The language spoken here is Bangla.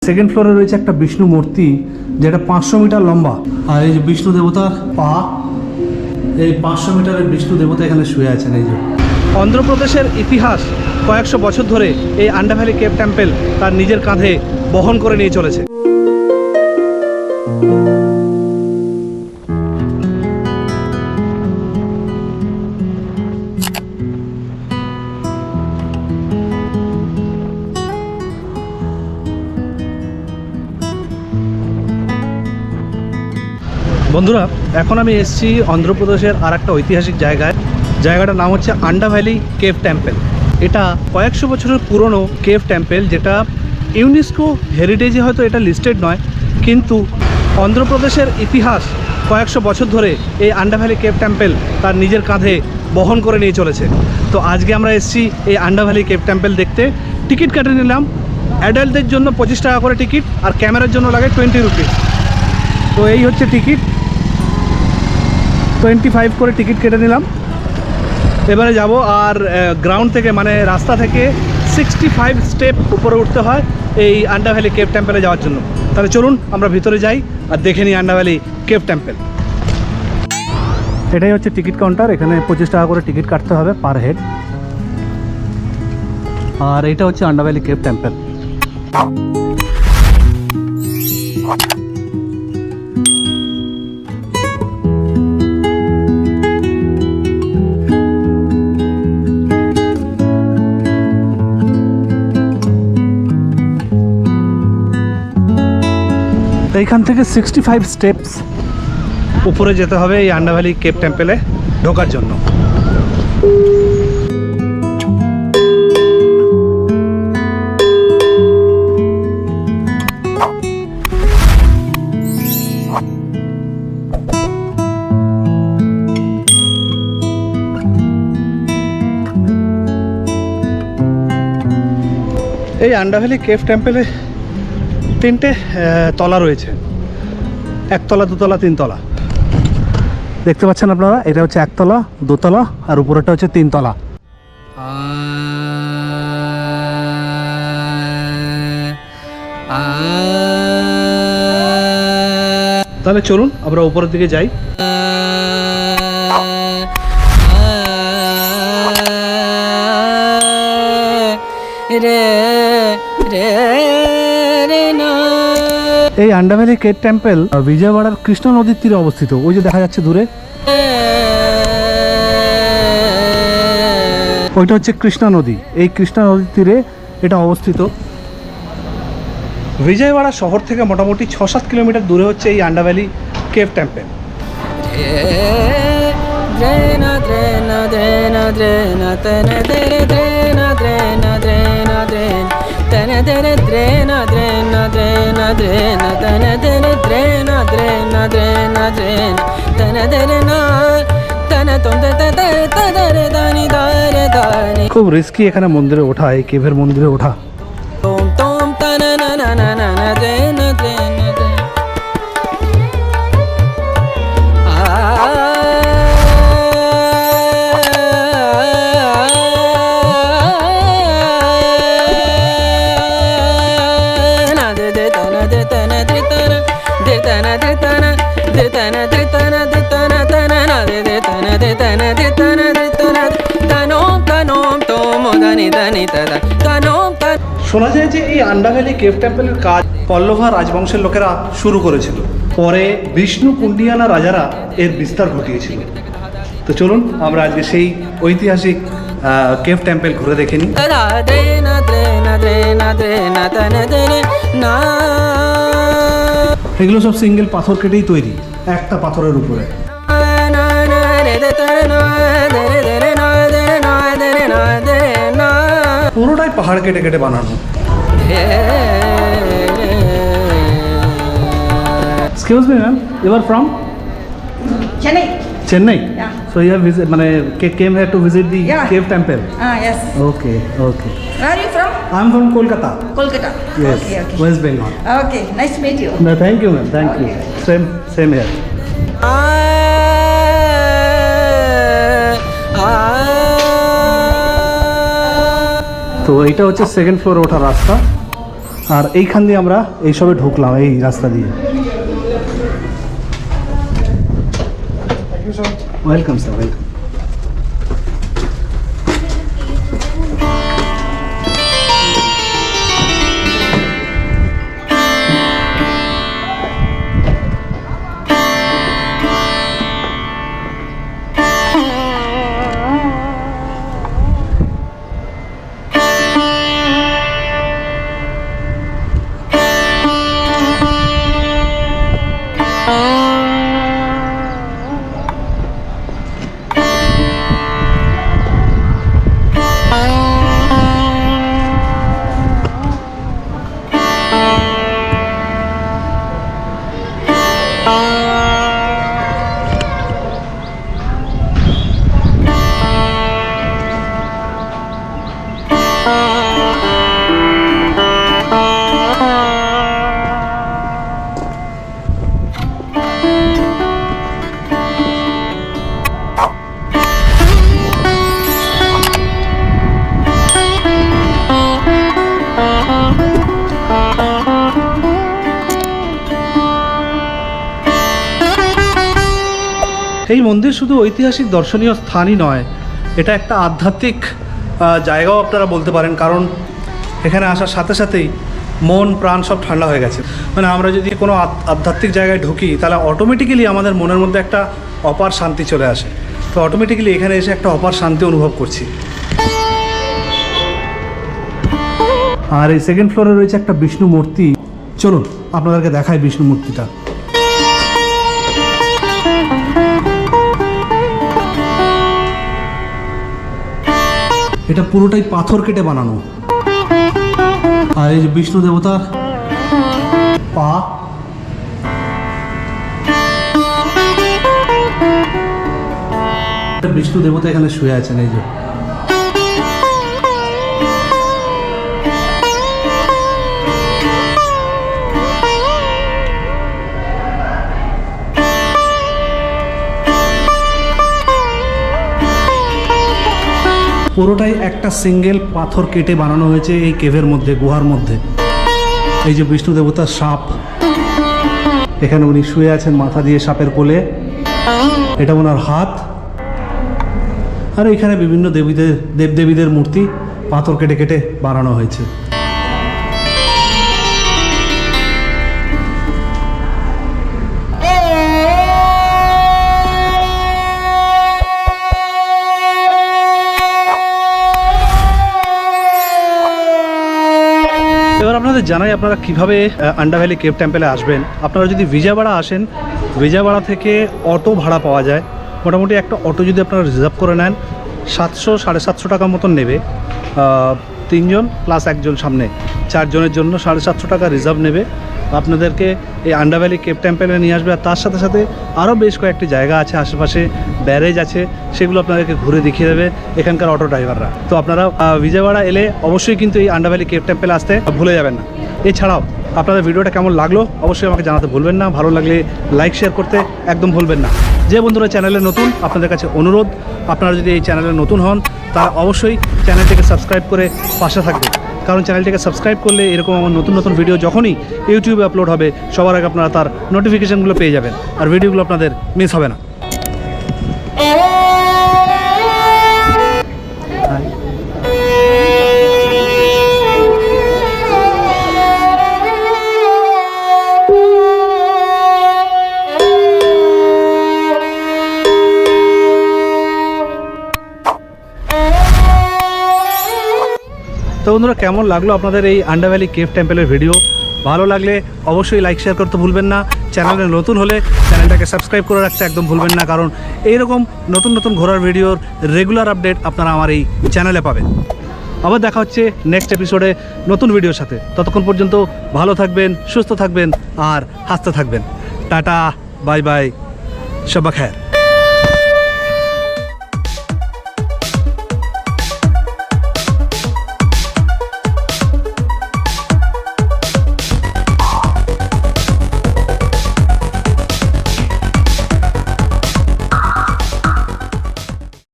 সেকেন্ড ফ্লোরে রয়েছে একটা বিষ্ণু মূর্তি যেটা 500 মিটার লম্বা। আর এই যে বিষ্ণু দেবতার পা, এই 500 মিটারের বিষ্ণু দেবতা এখানে শুয়ে আছেন। এই যে অন্ধ্রপ্রদেশের ইতিহাস কয়েকশো বছর ধরে এই আন্ডা ভ্যালি কেভ টেম্পল তার নিজের কাঁধে বহন করে নিয়ে চলেছে। বন্ধুরা, এখন আমি এসেছি অন্ধ্রপ্রদেশের আর একটা ঐতিহাসিক জায়গায়। জায়গাটার নাম হচ্ছে আন্ডা ভ্যালি কেভ টেম্পল। এটা কয়েকশো বছরের পুরনো কেভ টেম্পল, যেটা ইউনেস্কো হেরিটেজে হয়তো এটা লিস্টেড নয়, কিন্তু অন্ধ্রপ্রদেশের ইতিহাস কয়েকশো বছর ধরে এই আন্ডা ভ্যালি কেভ টেম্পল তার নিজের কাঁধে বহন করে নিয়ে চলেছে। তো আজকে আমরা এসেছি এই আন্ডা ভ্যালি কেভ টেম্পল দেখতে। টিকিট কেটে নিলাম। অ্যাডাল্টদের জন্য 25 টাকা করে টিকিট, আর ক্যামেরার জন্য লাগে 20 রুপিস। তো এই হচ্ছে টিকিট, 25 করে টিকিট কেটে নিলাম। এবারে যাব, আর গ্রাউন্ড থেকে মানে রাস্তা থেকে 65 স্টেপ উপরে উঠতে হয় এই আন্ডা ভ্যালি কেভ টেম্পলে যাওয়ার জন্য। তাহলে চলুন আমরা ভিতরে যাই আর দেখে নিই আন্ডা ভ্যালি কেভ টেম্পল। এটাই হচ্ছে টিকিট কাউন্টার। এখানে 25 টাকা করে টিকিট কাটতে হবে পার হেড। আর এটা হচ্ছে আন্ডা ভ্যালি কেভ টেম্পল। এইখান থেকে 65 স্টেপস উপরে যেতে হবে এই আন্ডা ভ্যালি কেভ টেম্পলে ঢোকার জন্য। এই আন্ডা ভ্যালি কেভ টেম্পলে 3টে তলা রয়েছে, 1 তলা, 2 তলা, 3 তলা। দেখতে পাচ্ছেন আপনারা, এটা হচ্ছে 1 তলা, 2 তলা, আর উপরেটা হচ্ছে 3 তলা। তাহলে চলুন আমরা উপরের দিকে যাই। এই আন্ডা ভ্যালি কেভ টেম্পল বিজয়ওয়াড়ার কৃষ্ণা নদীর তীরে অবস্থিত। ওই যে দেখা যাচ্ছে দূরে, ওইটা হচ্ছে কৃষ্ণা নদী। এই কৃষ্ণা নদীর তীরে এটা অবস্থিত। বিজয়ওয়াড়া শহর থেকে মোটামুটি 6-7 কিলোমিটার দূরে হচ্ছে এই আন্ডা ভ্যালি কেভ টেম্পল। খুব রিস্কি এখানে মন্দিরে ওঠা, এই কেভের মন্দিরে ওঠা। শোনা যায় যে এই আন্ডা ভ্যালি কেভ টেম্পলের কাজ পল্লভা রাজবংশের লোকেরা শুরু করেছিল, পরে বিষ্ণু কুণ্ডিয়ানা রাজারা এর বিস্তার ঘটিয়েছিল। তো চলুন আমরা আজকে সেই ঐতিহাসিক কেভ টেম্পল ঘুরে দেখে নিই। এগুলো সব সিঙ্গেল পাথর কেটেই তৈরি, একটা পাথরের উপরে। পুরোটাই পাহাড় কেটে কেটে বানানো। Excuse me, ma'am. You are from Chennai. Chennai? Yeah. So you have came here to visit the cave temple? Yes. Okay. Where are you from? I'm from Kolkata. Kolkata. Yes. Okay. West Bengal. Okay. Nice to meet you. No, thank you, ma'am. Thank you. Same here. তো এইটা হচ্ছে সেকেন্ড ফ্লোরে ওঠার রাস্তা। আর এইখান দিয়ে আমরা এইসবে ঢুকলাম এই রাস্তা দিয়ে। Welcome sir, welcome. এই মন্দির শুধু ঐতিহাসিক দর্শনীয় স্থানই নয়, এটা একটা আধ্যাত্মিক জায়গাও আপনারা বলতে পারেন, কারণ এখানে আসার সাথে সাথেই মন প্রাণ সব ঠান্ডা হয়ে গেছে। মানে আমরা যদি কোনো আধ্যাত্মিক জায়গায় ঢুকি তাহলে অটোমেটিক্যালি আমাদের মনের মধ্যে একটা অপার শান্তি চলে আসে। তো অটোমেটিক্যালি এখানে এসে একটা অপার শান্তি অনুভব করছি। আর এই সেকেন্ড ফ্লোরে রয়েছে একটা বিষ্ণু মূর্তি। চলুন আপনাদেরকে দেখাই বিষ্ণু মূর্তিটা। এটা পুরোটাই পাথর কেটে বানানো। আর এই যে বিষ্ণু দেবতার পা, বিষ্ণু দেবতা এখানে শুয়ে আছেন। এই যে পুরোটাই একটা সিঙ্গেল পাথর কেটে বানানো হয়েছে এই কেভের মধ্যে, গুহার মধ্যে। এই যে বিষ্ণু দেবতার সাপ, এখানে উনি শুয়ে আছেন মাথা দিয়ে সাপের কোলে, এটা ওনার হাত। আর এখানে বিভিন্ন দেবদেবীদের মূর্তি পাথর কেটে কেটে বানানো হয়েছে। এবার আপনাদের জানাই আপনারা কিভাবে আন্ডা ভ্যালি কেভ টেম্পেলে আসবেন। আপনারা যদি বিজয়ওয়াড়া আসেন, বিজয়ওয়াড়া থেকে অটো ভাড়া পাওয়া যায়। মোটামুটি একটা অটো যদি আপনারা রিজার্ভ করে নেন 700-750 টাকা মতন নেবে। 3 জন প্লাস 1 জন সামনে, 4 জনের জন্য 750 টাকা রিজার্ভ নেবে। আপনাদেরকে এই আন্ডা ভ্যালি কেভ টেম্পেলে নিয়ে আসবে। আর তার সাথে সাথে আরও বেশ কয়েকটি জায়গা আছে, আশেপাশে ব্যারেজ আছে, সেগুলো আপনাদেরকে ঘুরে দেখিয়ে দেবে এখানকার অটো ড্রাইভাররা। তো আপনারা বিজয়ওয়াড়া এলে অবশ্যই কিন্তু এই আন্ডা ভ্যালি কেভ টেম্পেলে আসতে ভুলে যাবেন না। এছাড়াও আপনাদের ভিডিওটা কেমন লাগলো অবশ্যই আমাকে জানাতে ভুলবেন না। ভালো লাগলে লাইক শেয়ার করতে একদম ভুলবেন না। যে বন্ধুরা চ্যানেলে নতুন, আপনাদের কাছে অনুরোধ, আপনারা যদি এই চ্যানেলে নতুন হন তারা অবশ্যই চ্যানেলটিকে সাবস্ক্রাইব করে পাশে থাকবেন। কারণ চ্যানেলটিকে সাবস্ক্রাইব করলে এরকম আমার নতুন নতুন ভিডিও যখনই ইউটিউবে আপলোড হবে সবার আগে আপনারা তার নোটিফিকেশানগুলো পেয়ে যাবেন, আর ভিডিওগুলো আপনাদের মিস হবে না। তো বন্ধুরা কেমন লাগলো আপনাদের এই আন্ডা ভ্যালি কেভ টেম্পেলের ভিডিও? ভালো লাগলে অবশ্যই লাইক শেয়ার করতে ভুলবেন না। চ্যানেলে নতুন হলে চ্যানেলটাকে সাবস্ক্রাইব করে রাখতে একদম ভুলবেন না, কারণ এইরকম নতুন নতুন ঘোরার ভিডিওর রেগুলার আপডেট আপনারা আমার এই চ্যানেলে পাবেন। আবার দেখা হচ্ছে নেক্সট এপিসোডে নতুন ভিডিওর সাথে। ততক্ষণ পর্যন্ত ভালো থাকবেন, সুস্থ থাকবেন আর হাসতে থাকবেন। টাটা, বাই বাই, শবা খায়ের।